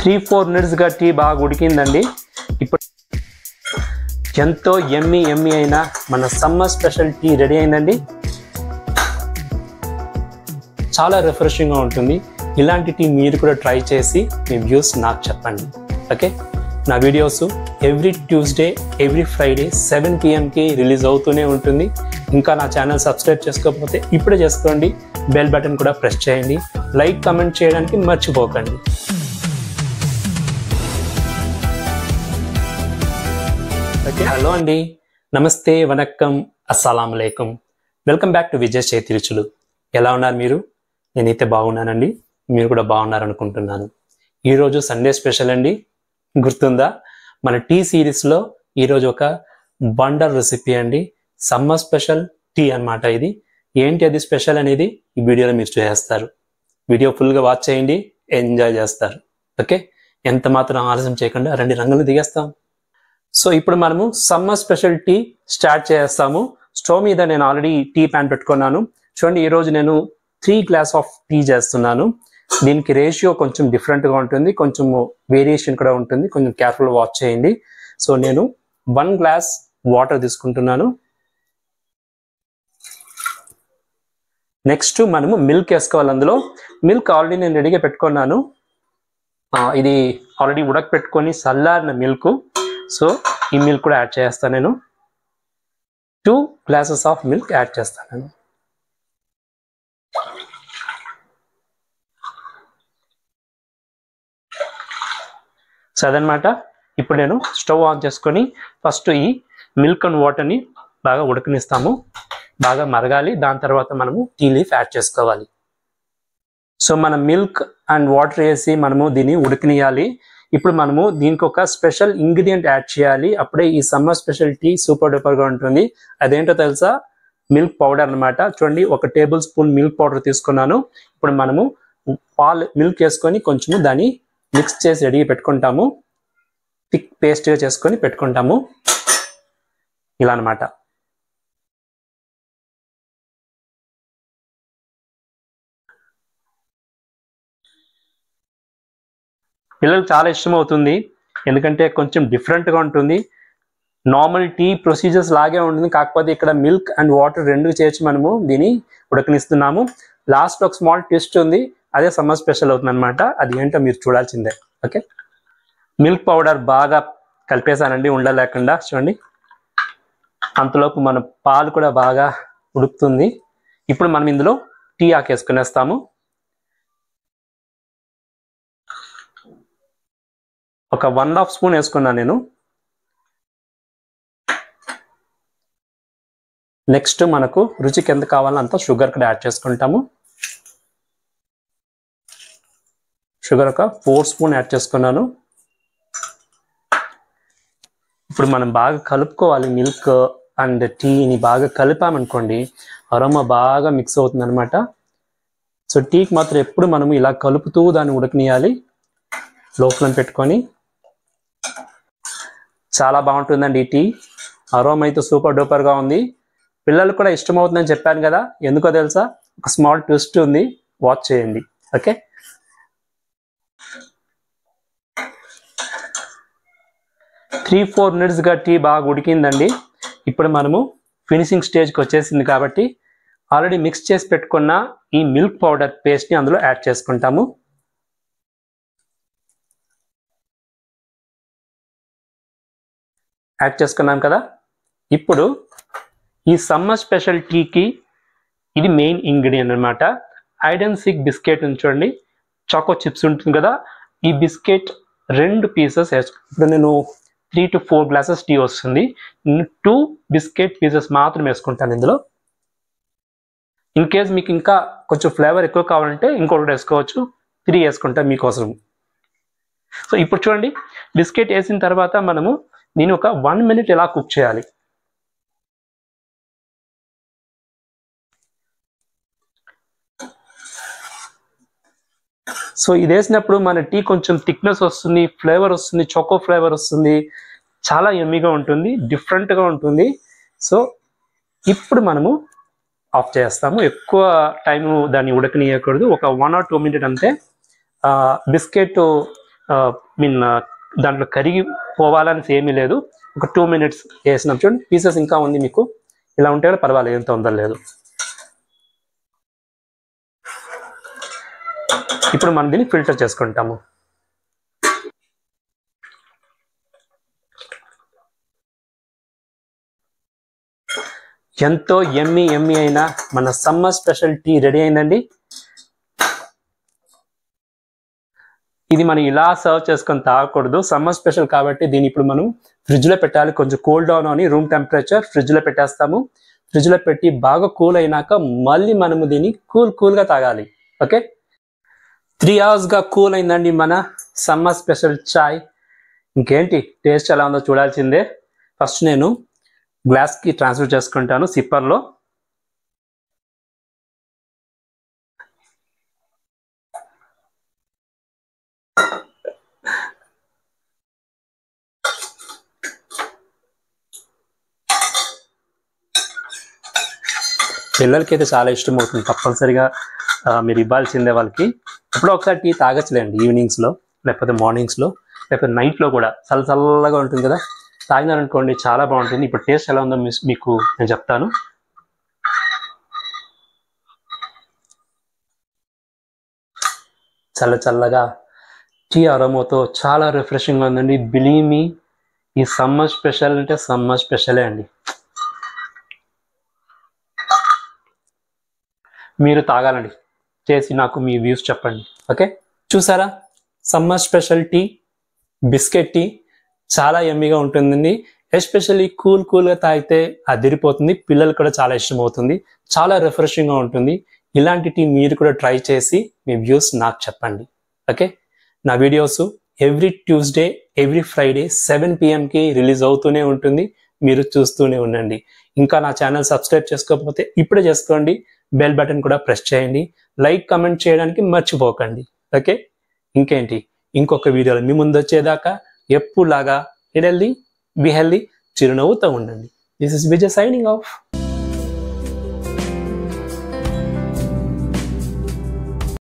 3-4 మినిట్స్గా tea బాగా ఉడికిందండి. ఇప్పుడు ఎంతో ఎమ్మి అయిన మన సమ్మర్ స్పెషల్ టీ రెడీ అయిందండి. చాలా రిఫ్రెషింగ్గా ఉంటుంది. ఇలాంటి టీ మీరు కూడా ట్రై చేసి మీ వ్యూస్ నాకు చెప్పండి. ఓకే, నా videos every Tuesday every Friday 7 PM release అవుతూనే ఉంటుంది. ఇంకా నా ఛానల్ సబ్స్క్రైబ్ చేసుకోకపోతే ఇప్పుడే చేసుకోండి. బెల్ బటన్ కూడా ప్రెస్ చేయండి. లైక్ కామెంట్ చేయడానికి మర్చిపోకండి. ఓకే, హలో అండి, నమస్తే, వనక్కం, అస్సలాం అలైకుం. వెల్కమ్ బ్యాక్ టు విజయ్ చేతి రుచులు. ఎలా ఉన్నారు మీరు? నేనైతే బాగున్నానండి. మీరు కూడా బాగున్నారు అనుకుంటున్నాను. ఈరోజు సండే స్పెషల్ అండి. గుర్తుందా? మన టీ సిరీస్లో ఈరోజు ఒక వండర్ రెసిపీ అండి. సమ్మర్ స్పెషల్ టీ అన్నమాట. ఇది ఏంటి అది స్పెషల్ అనేది ఈ వీడియోలో మీరు చేస్తారు. వీడియో ఫుల్గా వాచ్ చేయండి, ఎంజాయ్ చేస్తారు. ఓకే, ఎంత మాత్రం ఆలస్యం చేయకుండా రండి రంగులు దిగేస్తాం. సో ఇప్పుడు మనము సమ్మర్ స్పెషల్ టీ స్టార్ట్ చేస్తాము. స్టవ్ మీద నేను ఆల్రెడీ టీ ప్యాన్ పెట్టుకున్నాను. చూడండి, ఈరోజు నేను 3 గ్లాస్ ఆఫ్ టీ చేస్తున్నాను. దీనికి రేషియో కొంచెం డిఫరెంట్గా ఉంటుంది, కొంచెం వేరియేషన్ కూడా ఉంటుంది. కొంచెం కేర్ఫుల్ వాచ్ చేయండి. సో నేను 1 గ్లాస్ వాటర్ తీసుకుంటున్నాను. నెక్స్ట్ మనము మిల్క్ వేసుకోవాలి. అందులో మిల్క్ ఆల్రెడీ నేను రెడీగా పెట్టుకున్నాను. ఇది ఆల్రెడీ ఉడకపెట్టుకొని చల్లారిన మిల్క్. సో ఈ మిల్క్ కూడా యాడ్ చేస్తాను. నేను 2 గ్లాసెస్ ఆఫ్ మిల్క్ యాడ్ చేస్తాను నేను. సో అదనమాట. ఇప్పుడు నేను స్టవ్ ఆన్ చేసుకొని ఫస్ట్ ఈ మిల్క్ అండ్ వాటర్ని బాగా ఉడకనిస్తాము. బాగా మరగాలి. దాని తర్వాత మనము టీ లీఫ్ యాడ్ చేసుకోవాలి. సో మనం మిల్క్ అండ్ వాటర్ వేసి మనము దీన్ని ఉడకనియాలి. ఇప్పుడు మనము దీనికి ఒక స్పెషల్ ఇంగ్రీడియంట్ యాడ్ చేయాలి. అప్పుడే ఈ సమ్మర్ స్పెషల్ టీ సూపర్ డూపర్గా ఉంటుంది. అదేంటో తెలుసా? మిల్క్ పౌడర్ అన్నమాట. చూడండి, 1 టేబుల్ స్పూన్ మిల్క్ పౌడర్ తీసుకున్నాను. ఇప్పుడు మనము మిల్క్ వేసుకొని కొంచెము దాన్ని మిక్స్ చేసి రెడీగా పెట్టుకుంటాము. థిక్ పేస్ట్గా చేసుకొని పెట్టుకుంటాము. ఇలా అన్నమాట. పిల్లలకు చాలా ఇష్టం అవుతుంది, ఎందుకంటే కొంచెం డిఫరెంట్గా ఉంటుంది. నార్మల్ టీ ప్రొసీజర్స్ లాగే ఉంటుంది, కాకపోతే ఇక్కడ మిల్క్ అండ్ వాటర్ రెండు చేర్చి మనము దీన్ని ఉడకనిస్తున్నాము. లాస్ట్ ఒక స్మాల్ ట్విస్ట్ ఉంది, అదే సమ్మర్ స్పెషల్ అవుతుంది అనమాట. అది ఏంటో మీరు చూడాల్సిందే. ఓకే, మిల్క్ పౌడర్ బాగా కలిపేసానండి ఉండలేకుండా. చూడండి, అంతలోపు మన పాలు కూడా బాగా ఉడుకుతుంది. ఇప్పుడు మనం ఇందులో టీ ఆకు వేసుకునేస్తాము. ఒక 1.5 స్పూన్ వేసుకున్నాను నేను. నెక్స్ట్ మనకు రుచికి ఎంత కావాలో అంత షుగర్ కూడా యాడ్ చేసుకుంటాము. షుగర్ ఒక 4 స్పూన్ యాడ్ చేసుకున్నాను. ఇప్పుడు మనం బాగా కలుపుకోవాలి. మిల్క్ అండ్ టీని బాగా కలిపామనుకోండి, అరోమా బాగా మిక్స్ అవుతుంది అనమాట. సో టీకి మాత్రం ఎప్పుడు మనము ఇలా కలుపుతూ దాన్ని ఉడకనియాలి, లోపల పెట్టుకొని. చాలా బాగుంటుందండి ఈ టీ. అరోమా అయితే సూపర్ డూపర్గా ఉంది. పిల్లలకు కూడా ఇష్టమవుతుందని చెప్పాను కదా. ఎందుకో తెలుసా? ఒక స్మాల్ ట్విస్ట్ ఉంది, వాచ్ చేయండి. ఓకే, 3-4 మినిట్స్గా టీ బాగా ఉడికిందండి. ఇప్పుడు మనము ఫినిషింగ్ స్టేజ్కి వచ్చేసింది కాబట్టి ఆల్రెడీ మిక్స్ చేసి పెట్టుకున్న ఈ మిల్క్ పౌడర్ పేస్ట్ని అందులో యాడ్ చేసుకుంటాము. యాడ్ చేసుకున్నాం కదా. ఇప్పుడు ఈ సమ్మర్ స్పెషల్ టీకి ఇది మెయిన్ ఇంగ్రీడియంట్ అనమాట. హైడ్ అండ్ సీక్ బిస్కెట్ చూడండి, చాకో చిప్స్ ఉంటుంది కదా. ఈ బిస్కెట్ 2 పీసెస్ ఇప్పుడు నేను 3 to 4 గ్లాసెస్ టీ వస్తుంది. 2 బిస్కెట్ పీసెస్ మాత్రం వేసుకుంటాను ఇందులో. ఇన్ కేస్ మీకు ఇంకా కొంచెం ఫ్లేవర్ ఎక్కువ కావాలంటే ఇంకొకటి వేసుకోవచ్చు. 3 వేసుకుంటాను మీకోసం. సో ఇప్పుడు చూడండి, బిస్కెట్ వేసిన తర్వాత మనము దీన్ని ఒక 1 minute ఎలా కుక్ చేయాలి. సో ఇది వేసినప్పుడు మన టీ కొంచెం థిక్నెస్ వస్తుంది, ఫ్లేవర్ వస్తుంది, చాకో ఫ్లేవర్ వస్తుంది. చాలా యమ్మీగా ఉంటుంది, డిఫరెంట్గా ఉంటుంది. సో ఇప్పుడు మనము ఆఫ్ చేస్తాము. ఎక్కువ టైము దాన్ని ఉడకనియకూడదు. ఒక 1 or 2 minutes అంతే. బిస్కెట్ మీన్ దాంట్లో కరిగి పోవాలని ఏమీ లేదు. ఒక 2 minutes వేసినాం చూడండి. పీసెస్ ఇంకా ఉంది, మీకు ఇలా ఉంటే కూడా పర్వాలేదు, ఏం తొందర లేదు. ఇప్పుడు మనం దీన్ని ఫిల్టర్ చేసుకుంటాము. ఎంతో ఎమ్మి అయినా మన సమ్మర్ స్పెషల్ టీ రెడీ అయిందండి. ఇది మనం ఇలా సర్వ్ చేసుకొని తాగకూడదు, సమ్మర్ స్పెషల్ కాబట్టి దీన్ని ఇప్పుడు మనం ఫ్రిడ్జ్లో పెట్టాలి. కొంచెం కూల్ డౌన్ అని రూమ్ టెంపరేచర్ ఫ్రిడ్జ్లో పెట్టేస్తాము. ఫ్రిడ్జ్లో పెట్టి బాగా కూల్ అయినాక మళ్ళీ మనము దీన్ని కూల్గా తాగాలి. ఓకే, 3 hours కూల్ అయిందండి మన సమ్మర్ స్పెషల్ చాయ్. ఇంకేంటి టేస్ట్ ఎలా ఉందో చూడాల్సిందే. ఫస్ట్ నేను గ్లాస్కి ట్రాన్స్ఫర్ చేసుకుంటాను సిప్పర్లో. పిల్లలకి అయితే చాలా ఇష్టం అవుతుంది, తప్పనిసరిగా మీరు ఇవ్వాల్సిందే వాళ్ళకి. ఎప్పుడో ఒకసారి టీ తాగచ్చులేండి, ఈవినింగ్స్లో లేకపోతే మార్నింగ్స్లో లేకపోతే నైట్లో కూడా చల్లగా ఉంటుంది కదా, తాగినారనుకోండి చాలా బాగుంటుంది. ఇప్పుడు టేస్ట్ ఎలా ఉందో మీకు నేను చెప్తాను. చల్లగా టీ అరోమాతో చాలా రిఫ్రెషింగ్గా ఉందండి. బిలీవ్ మీ, ఈ సమ్మర్ స్పెషల్ అంటే సమ్మర్ స్పెషలే అండి. మీరు తాగాలండి, చేసి నాకు మీ వ్యూస్ చెప్పండి. ఓకే, చూసారా summer special tea, biscuit tea చాలా యమ్మీగా ఉంటుందండి. ఎస్పెషల్లీ కూల్గా తాగితే అదిరిపోతుంది, పిల్లలు కూడా చాలా ఇష్టం అవుతుంది, చాలా రిఫ్రెషింగ్గా ఉంటుంది. ఇలాంటి టీ మీరు కూడా ట్రై చేసి మీ వ్యూస్ నాకు చెప్పండి. ఓకే, నా videos every Tuesday every Friday 7 PM release అవుతూనే ఉంటుంది, మీరు చూస్తూనే ఉండండి. ఇంకా నా ఛానల్ సబ్స్క్రైబ్ చేసుకోకపోతే ఇప్పుడే చేసుకోండి, బెల్ బటన్ కూడా ప్రెస్ చేయండి, లైక్ కమెంట్ చేయడానికి మర్చిపోకండి. ఓకే, ఇంకేంటి, ఇంకొక వీడియోలో మీ ముందు వచ్చేదాకా ఎప్పుడులాగా బి హెల్దీ, చిరునవ్వుతో ఉండండి. This is Vijay signing off.